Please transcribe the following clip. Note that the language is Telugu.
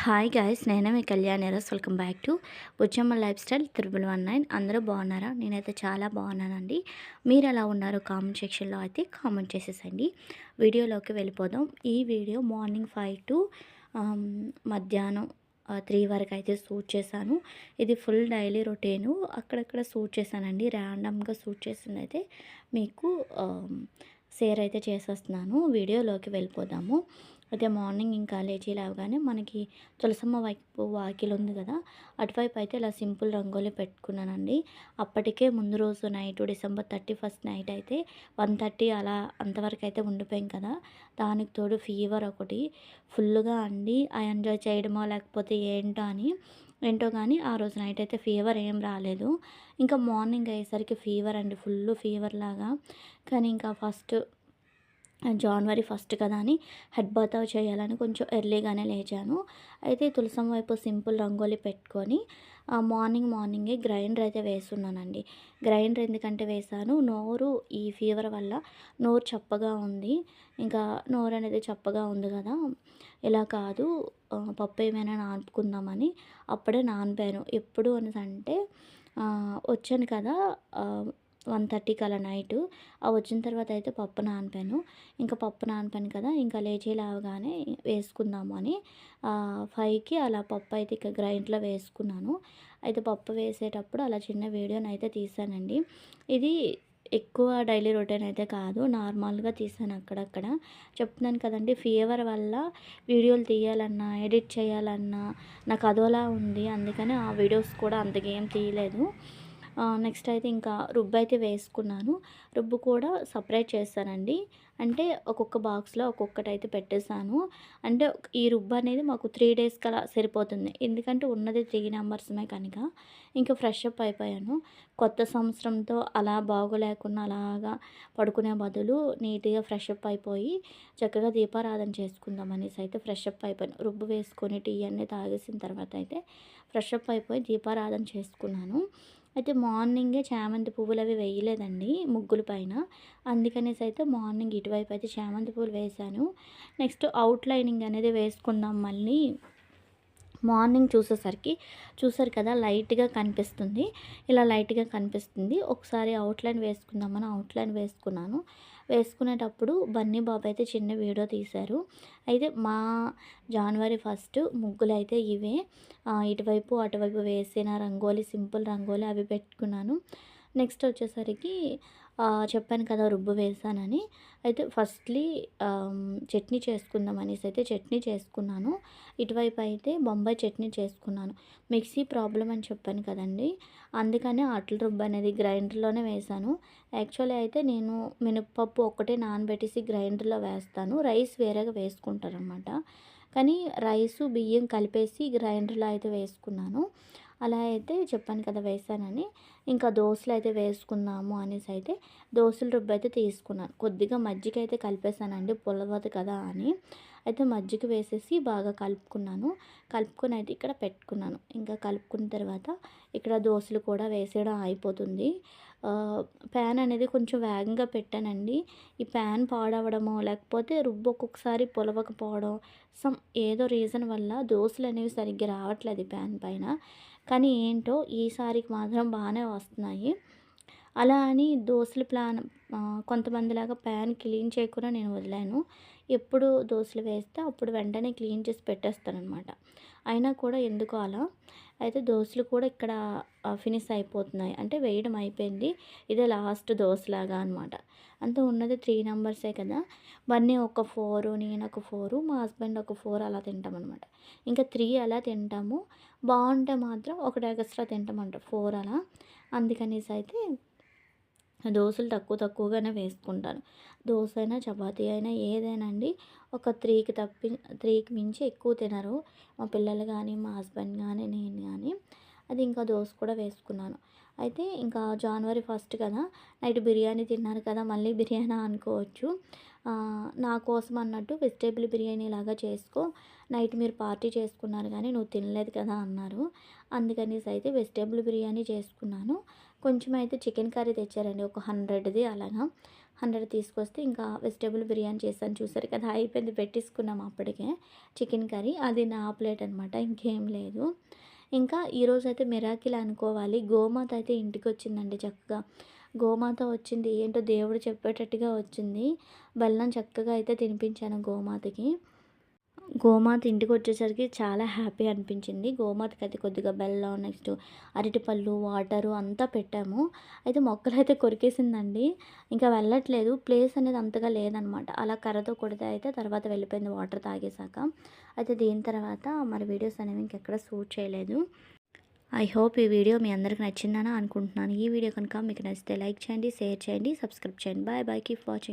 హాయ్ గైస్, నేను మీ Kalyan. Welcome back to Buchamma life style 1919. అందరూ బాగున్నారా? నేనైతే చాలా బాగున్నానండి. మీరు ఎలా ఉన్నారు? కామెంట్ సెక్షన్లో అయితే కామెంట్ చేసేసండి. వీడియోలోకి వెళ్ళిపోదాం. ఈ వీడియో మార్నింగ్ 5 టు మధ్యాహ్నం 3 వరకు అయితే షూట్ చేశాను. ఇది ఫుల్ డైలీ రొటీను. అక్కడక్కడ షూట్ చేశానండి. ర్యాండమ్గా షూట్ చేసింది అయితే మీకు షేర్ అయితే చేసేస్తున్నాను. వీడియోలోకి వెళ్ళిపోదాము. అయితే మార్నింగ్ ఇంకా లేచి లేవగానే మనకి తులసమ్మ వైపు వాకిలి ఉంది కదా, అటువైపు అయితే ఇలా సింపుల్ రంగోలి పెట్టుకున్నానండి. అప్పటికే ముందు రోజు నైట్ డిసెంబర్ 31 నైట్ అయితే 1:30 అలా అంతవరకు అయితే ఉండిపోయాం కదా. దానికి తోడు ఫీవర్ ఒకటి ఫుల్గా అండి. ఆ ఎంజాయ్ చేయడమో లేకపోతే ఏంటో కానీ ఆ రోజు నైట్ అయితే ఫీవర్ ఏం రాలేదు. ఇంకా మార్నింగ్ అయ్యేసరికి ఫీవర్ అండి, ఫుల్ ఫీవర్ లాగా. కానీ ఇంకా జనవరి 1 కదా అని హెడ్ బాత్ చేయాలని కొంచెం ఎర్లీగానే లేచాను. అయితే తులసమ్మ వైపు సింపుల్ రంగోలి పెట్టుకొని మార్నింగే గ్రైండర్ అయితే వేస్తున్నానండి. గ్రైండర్ ఎందుకంటే వేసాను, ఈ ఫీవర్ వల్ల నోరు చప్పగా ఉంది. ఇంకా నోరు అనేది చప్పగా ఉంది కదా, ఇలా కాదు పప్పు ఏమైనా నానుకుందామని అప్పుడే నానిపాను. ఎప్పుడు అంటే వచ్చాను కదా 1:30కి అలా నైటు. వచ్చిన తర్వాత అయితే పప్పు నానిపాను. ఇంకా పప్పు నానిపాను కదా, ఇంకా లేచి లేవగానే వేసుకుందాము అని 5కి అలా పప్పు అయితే ఇక గ్రైండర్లో వేసుకున్నాను. అయితే పప్పు వేసేటప్పుడు అలా చిన్న వీడియోనైతే తీసానండి. ఇది ఎక్కువ డైలీ రొటీన్ అయితే కాదు, నార్మల్గా తీసాను అక్కడక్కడ. చెప్తున్నాను కదండి, ఫీవర్ వల్ల వీడియోలు తీయాలన్నా ఎడిట్ చేయాలన్నా నాకు అదోలా ఉంది. అందుకని ఆ వీడియోస్ కూడా అంతగా ఏం తీయలేదు. నెక్స్ట్ అయితే ఇంకా రుబ్బు అయితే వేసుకున్నాను. రుబ్బు కూడా సపరేట్ చేస్తానండి. అంటే ఒక్కొక్క బాక్స్లో ఒక్కొక్కటి అయితే పెట్టేశాను. అంటే ఈ రుబ్బు అనేది మాకు 3 డేస్కి అలా సరిపోతుంది. ఎందుకంటే ఉన్నది 3 మెంబర్స్మే కనుక. ఇంకా ఫ్రెష్ అప్ అయిపోయాను. కొత్త సంవత్సరంతో అలా బాగోలేకుండా అలాగా పడుకునే బదులు నీట్గా ఫ్రెష్ అప్ అయిపోయి చక్కగా దీపారాధన చేసుకుందాం అనేసి అయితే ఫ్రెష్ అప్ అయిపోయాను. రుబ్బు వేసుకొని టీ అన్నీ తాగేసిన తర్వాత అయితే ఫ్రెష్ అప్ అయిపోయి దీపారాధన చేసుకున్నాను. అయితే మార్నింగే చామంతి పువ్వులు అవి వేయలేదండి ముగ్గుల పైన. అందుకనేసి అయితే మార్నింగ్ ఇటువైపు అయితే చామంతి పువ్వులు వేశాను. నెక్స్ట్ అవుట్లైనింగ్ అనేది వేసుకుందాం మళ్ళీ. మార్నింగ్ చూసారు కదా, లైట్గా కనిపిస్తుంది. ఇలా లైట్గా కనిపిస్తుంది. ఒకసారి అవుట్లైన్ వేసుకుందామని అవుట్లైన్ వేసుకున్నాను. వేసుకునేటప్పుడు బన్నీ బాబు అయితే చిన్న వీడియో తీశారు. అయితే మా జనవరి 1 ముగ్గులు అయితే ఇవే. ఇటువైపు అటువైపు వేసిన రంగోలి, సింపుల్ రంగోలి అవి పెట్టుకున్నాను. నెక్స్ట్ వచ్చేసరికి చెప్పాను కదా రుబ్బు వేసానని. అయితే ఫస్ట్లీ చట్నీ చేసుకుందాం అనేసి అయితే చట్నీ చేసుకున్నాను. ఇటువైపు అయితే బొంబాయి చట్నీ చేసుకున్నాను. మిక్సీ ప్రాబ్లం అని చెప్పాను కదండి, అందుకనే అట్ల రుబ్బు అనేది గ్రైండర్లోనే వేశాను. యాక్చువల్లీ అయితే నేను మినపప్పు ఒక్కటే నానబెట్టేసి గ్రైండర్లో వేస్తాను, రైస్ వేరేగా వేసుకుంటారనమాట. కానీ రైసు బియ్యం కలిపేసి గ్రైండర్లో అయితే వేసుకున్నాను. అలా అయితే చెప్పాను కదా వేసానని. ఇంకా దోశలు అయితే వేసుకుందాము అనేసి అయితే దోశల రుబ్బు అయితే తీసుకున్నాను. కొద్దిగా మజ్జిగ అయితే కలిపేసానండి, పులవదు కదా అని. అయితే మజ్జిగ వేసేసి బాగా కలుపుకొని అయితే ఇక్కడ పెట్టుకున్నాను. ఇంకా కలుపుకున్న తర్వాత ఇక్కడ దోశలు కూడా వేసేయడం అయిపోతుంది. ప్యాన్ అనేది కొంచెం వేగంగా పెట్టానండి. ఈ ప్యాన్ పాడవడమో లేకపోతే రుబ్బు ఒక్కొక్కసారి పులవకపోవడం, ఏదో రీజన్ వల్ల దోశలు అనేవి సరిగ్గా రావట్లేదు ఈ ప్యాన్ పైన. కానీ ఏంటో ఈసారికి మాత్రం బాగానే వస్తున్నాయి. అలా అని దోశల కొంతమందిలాగా ప్యాన్ క్లీన్ చేయకుండా నేను వదిలాను. ఎప్పుడు దోశలు వేస్తే అప్పుడు వెంటనే క్లీన్ చేసి పెట్టేస్తాననమాట. అయినా కూడా ఎందుకో అలా. అయితే దోశలు కూడా ఇక్కడ ఫినిష్ అయిపోతున్నాయి, అంటే వేయడం అయిపోయింది. ఇదే లాస్ట్ దోశలాగా అనమాట. అంతా ఉన్నది 3 మెంబర్సే కదా. బన్నీ ఒక 4, నేను ఒక 4, మా హస్బెండ్ ఒక 4 అలా తింటామన్నమాట. ఇంకా 3 అలా తింటాము. బాగుంటే మాత్రం ఒకటి ఎక్స్ట్రా తింటామంట 4 అలా. అందుకనేసి అయితే దోశలు తక్కువగానే వేసుకుంటాను. దోశ అయినా చపాతీ అయినా ఏదైనా అండి ఒక 3కి మించి ఎక్కువ తినరు మా పిల్లలు కానీ, మా హస్బెండ్ కానీ, నేను కానీ. అది ఇంకా దోశ కూడా వేసుకున్నాను. అయితే ఇంకా జనవరి 1 కదా, నైట్ బిర్యానీ తిన్నారు కదా, మళ్ళీ బిర్యానీ అనుకోవచ్చు. నా కోసం అన్నట్టు వెజిటేబుల్ బిర్యానీ లాగా చేసుకో, నైట్ మీరు పార్టీ చేసుకున్నారు కానీ నువ్వు తినలేదు కదా అన్నారు. అందుకనేసి అయితే వెజిటేబుల్ బిర్యానీ చేసుకున్నాను. కొంచెం అయితే చికెన్ కర్రీ తెచ్చారండి, ఒక 100ది అలాగా. 100 తీసుకొస్తే ఇంకా వెజిటబుల్ బిర్యానీ చేశాను. చూసారు కదా! అయిపోయింది, పెట్టేసుకున్నాం అప్పటికే చికెన్ కర్రీ. అది నా ప్లేట్ అనమాట, ఇంకేం లేదు. ఇంకా ఈరోజైతే మిరాకిల్ అనుకోవాలి. గోమాత అయితే ఇంటికొచ్చిందండి చక్కగా. గోమాత వచ్చింది, ఏంటో దేవుడు చెప్పేటట్టుగా వచ్చింది. బెల్లం చక్కగా అయితే తినిపించాను గోమాతకి. గోమాత ఇంటికొచ్చేసరికి చాలా హ్యాపీ అనిపించింది. గోమాతకైతే కొద్దిగా బెల్లం, నెక్స్ట్ అరటిపళ్ళు, వాటరు అంతా పెట్టాము. అయితే మొక్కలైతే కొరికేసిందండి. ఇంకా వెళ్ళట్లేదు. ప్లేస్ అనేది అంతగా లేదనమాట. అలా కర్రతో కొడితే అయితే తర్వాత వెళ్ళిపోయింది వాటర్ తాగేసాక. అయితే దీని తర్వాత మరి వీడియోస్ అనేవి ఇంకెక్కడ షూట్ చేయలేదు. ఐ హోప్ ఈ వీడియో మీ అందరికి నచ్చిందని అనుకుంటున్నాను. ఈ వీడియో కనుక మీకు నచ్చితే లైక్ చేయండి, షేర్ చేయండి, సబ్స్క్రైబ్ చేయండి. Bye bye. Keep watching.